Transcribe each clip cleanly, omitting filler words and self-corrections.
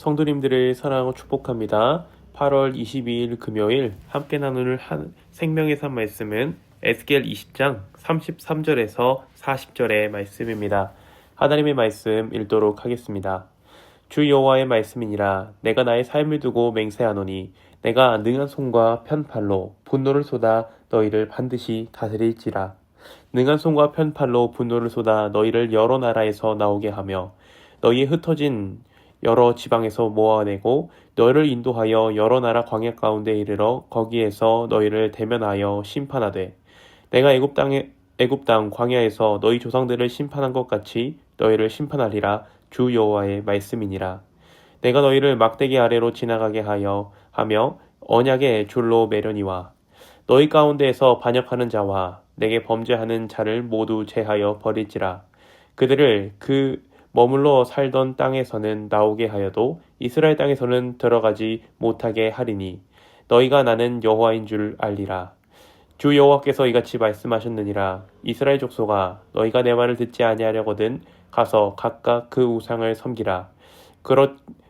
성도님들을 사랑하고 축복합니다. 8월 22일 금요일 함께 나눌 생명의 산 말씀은 에스겔 20장 33절에서 40절의 말씀입니다. 하나님의 말씀 읽도록 하겠습니다. 주 여호와의 말씀이니라. 내가 나의 삶을 두고 맹세하노니 내가 능한 손과 편팔로 분노를 쏟아 너희를 반드시 다스릴지라. 능한 손과 편팔로 분노를 쏟아 너희를 여러 나라에서 나오게 하며 너희의 흩어진 여러 지방에서 모아내고 너희를 인도하여 여러 나라 광야 가운데 이르러 거기에서 너희를 대면하여 심판하되 내가 애굽 땅 광야에서 너희 조상들을 심판한 것 같이 너희를 심판하리라. 주 여호와의 말씀이니라. 내가 너희를 막대기 아래로 지나가게 하며 언약의 줄로 매려니와 너희 가운데에서 반역하는 자와 내게 범죄하는 자를 모두 제하여 버릴지라. 그들을 그 머물러 살던 땅에서는 나오게 하여도 이스라엘 땅에서는 들어가지 못하게 하리니 너희가 나는 여호와인 줄 알리라. 주 여호와께서 이같이 말씀하셨느니라. 이스라엘 족속아, 너희가 내 말을 듣지 아니하려거든 가서 각각 그 우상을 섬기라.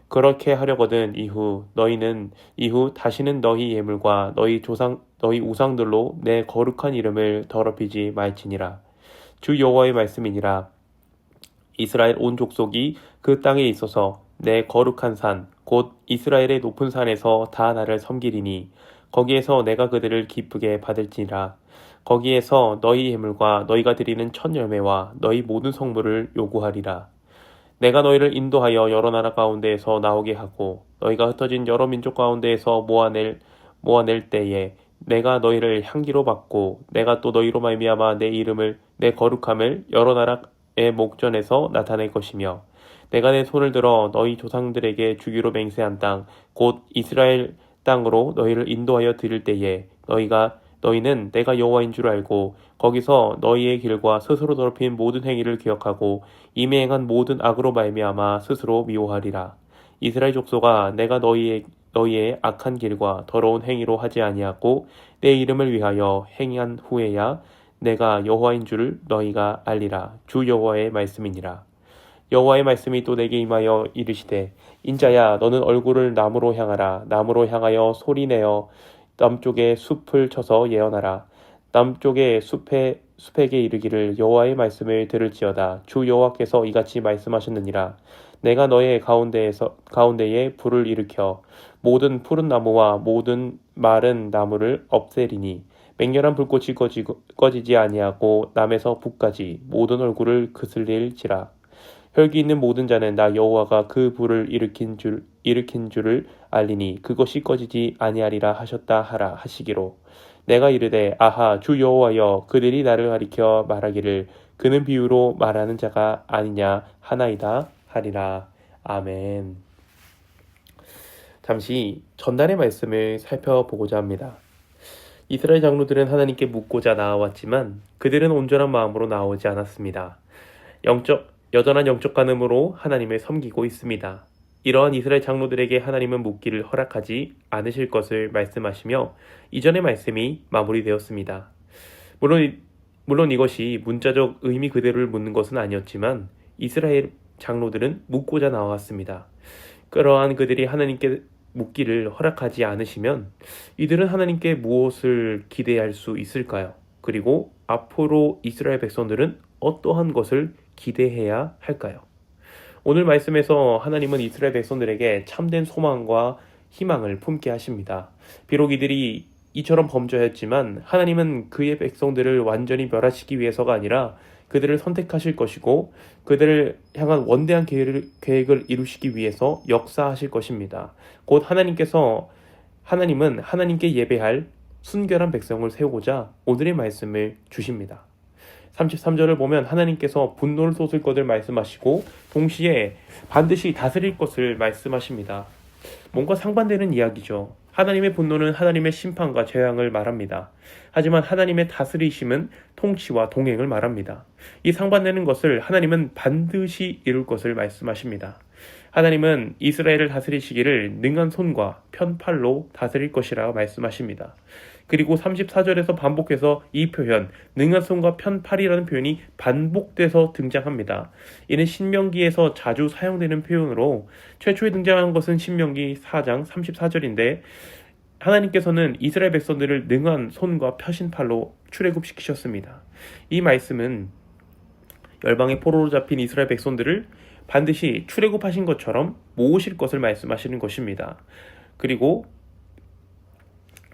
그렇게 하려거든 너희는 다시는 너희 예물과 너희 우상들로 내 거룩한 이름을 더럽히지 말지니라. 주 여호와의 말씀이니라. 이스라엘 온 족속이 그 땅에 있어서 내 거룩한 산 곧 이스라엘의 높은 산에서 다 나를 섬기리니 거기에서 내가 그들을 기쁘게 받을지라. 거기에서 너희 예물과 너희가 드리는 첫 열매와 너희 모든 성물을 요구하리라. 내가 너희를 인도하여 여러 나라 가운데에서 나오게 하고 너희가 흩어진 여러 민족 가운데에서 모아낼 때에 내가 너희를 향기로 받고 내가 또 너희로 말미암아 내 거룩함을 여러 나라의 목전에서 나타낼 것이며 내가 내 손을 들어 너희 조상들에게 주기로 맹세한 땅 곧 이스라엘 땅으로 너희를 인도하여 드릴 때에 너희는 내가 여호와인 줄 알고 거기서 너희의 길과 스스로 더럽힌 모든 행위를 기억하고 이미 행한 모든 악으로 말미암아 스스로 미워하리라. 이스라엘 족속아, 내가 너희의 악한 길과 더러운 행위로 하지 아니하고 내 이름을 위하여 행한 후에야 내가 여호와인 줄 너희가 알리라. 주 여호와의 말씀이니라. 여호와의 말씀이 또 내게 임하여 이르시되 인자야, 너는 얼굴을 남으로 향하라. 남으로 향하여 소리내어 남쪽의 숲을 쳐서 예언하라. 남쪽의 숲에게 이르기를 여호와의 말씀을 들을지어다. 주 여호와께서 이같이 말씀하셨느니라. 내가 너의 가운데에 불을 일으켜 모든 푸른 나무와 모든 마른 나무를 없애리니 맹렬한 불꽃이 꺼지지 아니하고 남에서 북까지 모든 얼굴을 그슬릴지라. 혈기 있는 모든 자는 나 여호와가 그 불을 일으킨 줄을 알리니 그것이 꺼지지 아니하리라 하셨다 하라 하시기로. 내가 이르되 아하, 주 여호와여, 그들이 나를 가리켜 말하기를 그는 비유로 말하는 자가 아니냐 하나이다 하리라. 아멘. 잠시 전날의 말씀을 살펴보고자 합니다. 이스라엘 장로들은 하나님께 묻고자 나아왔지만 그들은 온전한 마음으로 나오지 않았습니다. 여전한 영적 간음으로 하나님을 섬기고 있습니다. 이러한 이스라엘 장로들에게 하나님은 묻기를 허락하지 않으실 것을 말씀하시며 이전의 말씀이 마무리되었습니다. 물론 이것이 문자적 의미 그대로를 묻는 것은 아니었지만 이스라엘 장로들은 묻고자 나왔습니다. 그러한 그들이 하나님께 묻기를 허락하지 않으시면 이들은 하나님께 무엇을 기대할 수 있을까요? 그리고 앞으로 이스라엘 백성들은 어떠한 것을 기대해야 할까요? 오늘 말씀에서 하나님은 이스라엘 백성들에게 참된 소망과 희망을 품게 하십니다. 비록 이들이 이처럼 범죄했지만 하나님은 그의 백성들을 완전히 멸하시기 위해서가 아니라 그들을 선택하실 것이고 그들을 향한 원대한 계획을 이루시기 위해서 역사하실 것입니다. 곧 하나님은 하나님께 예배할 순결한 백성을 세우고자 오늘의 말씀을 주십니다. 33절을 보면 하나님께서 분노를 쏟을 것을 말씀하시고 동시에 반드시 다스릴 것을 말씀하십니다. 뭔가 상반되는 이야기죠. 하나님의 분노는 하나님의 심판과 재앙을 말합니다. 하지만 하나님의 다스리심은 통치와 동행을 말합니다. 이 상반되는 것을 하나님은 반드시 이룰 것을 말씀하십니다. 하나님은 이스라엘을 다스리시기를 능한 손과 편팔로 다스릴 것이라 말씀하십니다. 그리고 34절에서 반복해서 이 표현, 능한 손과 편팔이라는 표현이 반복돼서 등장합니다. 이는 신명기에서 자주 사용되는 표현으로 최초에 등장한 것은 신명기 4장 34절인데 하나님께서는 이스라엘 백성들을 능한 손과 펴신 팔로 출애굽시키셨습니다. 이 말씀은 열방의 포로로 잡힌 이스라엘 백성들을 반드시 출애굽하신 것처럼 모으실 것을 말씀하시는 것입니다. 그리고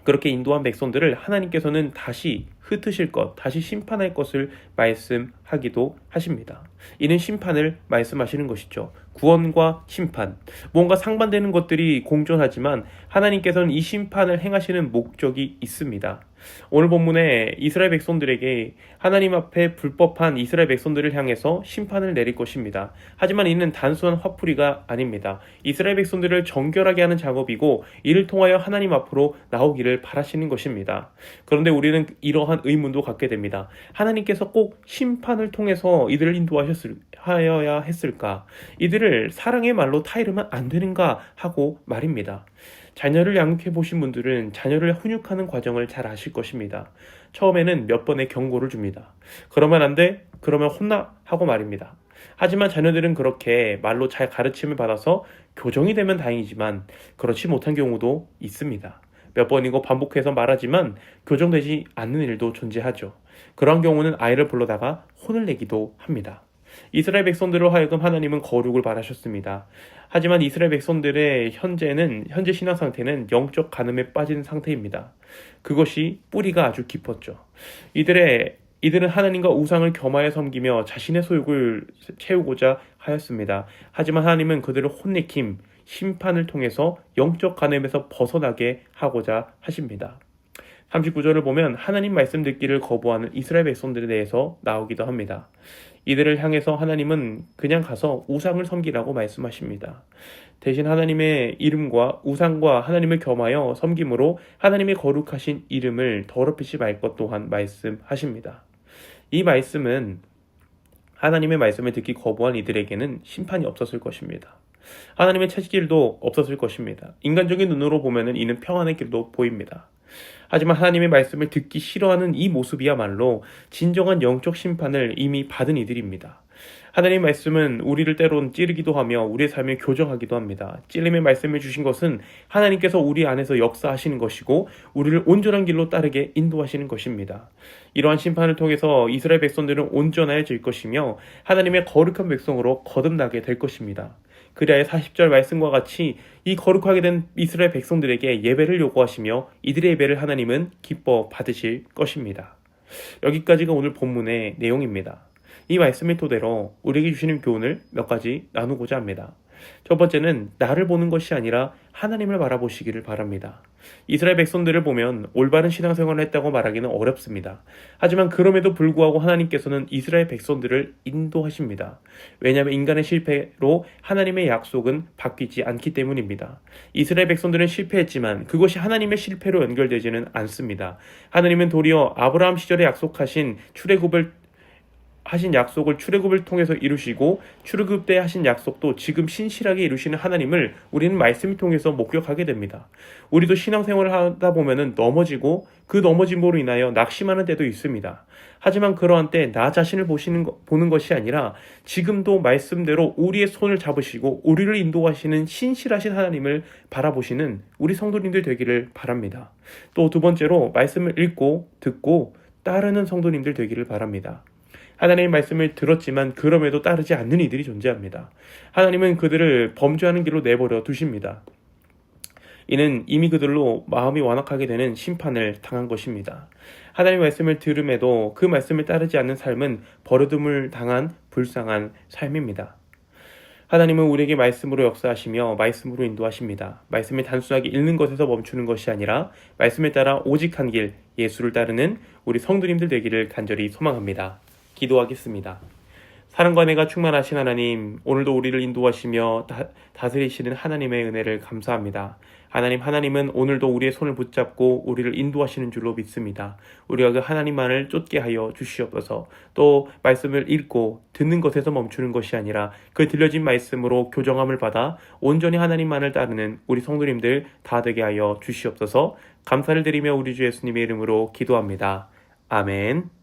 그렇게 인도한 백성들을 하나님께서는 다시 흩으실 것, 다시 심판할 것을 말씀하기도 하십니다. 이는 심판을 말씀하시는 것이죠. 구원과 심판, 뭔가 상반되는 것들이 공존하지만 하나님께서는 이 심판을 행하시는 목적이 있습니다. 오늘 본문에 이스라엘 백성들에게 하나님 앞에 불법한 이스라엘 백성들을 향해서 심판을 내릴 것입니다. 하지만 이는 단순한 화풀이가 아닙니다. 이스라엘 백성들을 정결하게 하는 작업이고 이를 통하여 하나님 앞으로 나오기를 바라시는 것입니다. 그런데 우리는 이러한 의문도 갖게 됩니다. 하나님께서 꼭 심판을 통해서 이들을 인도하여야 했을까? 이들을 사랑의 말로 타이르면 안 되는가 하고 말입니다. 자녀를 양육해 보신 분들은 자녀를 훈육하는 과정을 잘 아실 것입니다. 처음에는 몇 번의 경고를 줍니다. 그러면 안 돼? 그러면 혼나? 하고 말입니다. 하지만 자녀들은 그렇게 말로 잘 가르침을 받아서 교정이 되면 다행이지만 그렇지 못한 경우도 있습니다. 몇 번이고 반복해서 말하지만 교정되지 않는 일도 존재하죠. 그런 경우는 아이를 불러다가 혼을 내기도 합니다. 이스라엘 백성들로 하여금 하나님은 거룩을 바라셨습니다. 하지만 이스라엘 백성들의 현재 신앙 상태는 영적 간음에 빠진 상태입니다. 그것이 뿌리가 아주 깊었죠. 이들은 하나님과 우상을 겸하여 섬기며 자신의 소욕을 채우고자 하였습니다. 하지만 하나님은 그들을 혼내킴, 심판을 통해서 영적 간음에서 벗어나게 하고자 하십니다. 39절을 보면 하나님 말씀 듣기를 거부하는 이스라엘 백성들에 대해서 나오기도 합니다. 이들을 향해서 하나님은 그냥 가서 우상을 섬기라고 말씀하십니다. 대신 하나님의 이름과 우상과 하나님을 겸하여 섬김으로 하나님의 거룩하신 이름을 더럽히지 말 것 또한 말씀하십니다. 이 말씀은 하나님의 말씀을 듣기 거부한 이들에게는 심판이 없었을 것입니다. 하나님의 채찍질도 없었을 것입니다. 인간적인 눈으로 보면 이는 평안의 길도 보입니다. 하지만 하나님의 말씀을 듣기 싫어하는 이 모습이야말로 진정한 영적 심판을 이미 받은 이들입니다. 하나님의 말씀은 우리를 때론 찌르기도 하며 우리의 삶을 교정하기도 합니다. 찔림의 말씀을 주신 것은 하나님께서 우리 안에서 역사하시는 것이고 우리를 온전한 길로 따르게 인도하시는 것입니다. 이러한 심판을 통해서 이스라엘 백성들은 온전해질 것이며 하나님의 거룩한 백성으로 거듭나게 될 것입니다. 그리하여 40절 말씀과 같이 이 거룩하게 된 이스라엘 백성들에게 예배를 요구하시며 이들의 예배를 하나님은 기뻐 받으실 것입니다. 여기까지가 오늘 본문의 내용입니다. 이 말씀을 토대로 우리에게 주시는 교훈을 몇 가지 나누고자 합니다. 첫 번째는 나를 보는 것이 아니라 하나님을 바라보시기를 바랍니다. 이스라엘 백성들을 보면 올바른 신앙생활을 했다고 말하기는 어렵습니다. 하지만 그럼에도 불구하고 하나님께서는 이스라엘 백성들을 인도하십니다. 왜냐하면 인간의 실패로 하나님의 약속은 바뀌지 않기 때문입니다. 이스라엘 백성들은 실패했지만 그것이 하나님의 실패로 연결되지는 않습니다. 하나님은 도리어 아브라함 시절에 약속하신 출애굽을 통해서 이루시고 출애굽 때 하신 약속도 지금 신실하게 이루시는 하나님을 우리는 말씀을 통해서 목격하게 됩니다. 우리도 신앙생활을 하다 보면은 넘어지고 그 넘어짐으로 인하여 낙심하는 때도 있습니다. 하지만 그러한 때 나 자신을 보는 것이 아니라 지금도 말씀대로 우리의 손을 잡으시고 우리를 인도하시는 신실하신 하나님을 바라보시는 우리 성도님들 되기를 바랍니다. 또 두 번째로 말씀을 읽고 듣고 따르는 성도님들 되기를 바랍니다. 하나님의 말씀을 들었지만 그럼에도 따르지 않는 이들이 존재합니다. 하나님은 그들을 범죄하는 길로 내버려 두십니다. 이는 이미 그들로 마음이 완악하게 되는 심판을 당한 것입니다. 하나님의 말씀을 들음에도 그 말씀을 따르지 않는 삶은 버려둠을 당한 불쌍한 삶입니다. 하나님은 우리에게 말씀으로 역사하시며 말씀으로 인도하십니다. 말씀을 단순하게 읽는 것에서 멈추는 것이 아니라 말씀에 따라 오직 한 길, 예수를 따르는 우리 성도님들 되기를 간절히 소망합니다. 기도하겠습니다. 사랑과 은혜가 충만하신 하나님, 오늘도 우리를 인도하시며 다스리시는 하나님의 은혜를 감사합니다. 하나님은 오늘도 우리의 손을 붙잡고 우리를 인도하시는 줄로 믿습니다. 우리가 그 하나님만을 쫓게 하여 주시옵소서. 또 말씀을 읽고 듣는 것에서 멈추는 것이 아니라 그 들려진 말씀으로 교정함을 받아 온전히 하나님만을 따르는 우리 성도님들 다 되게 하여 주시옵소서. 감사를 드리며 우리 주 예수님의 이름으로 기도합니다. 아멘.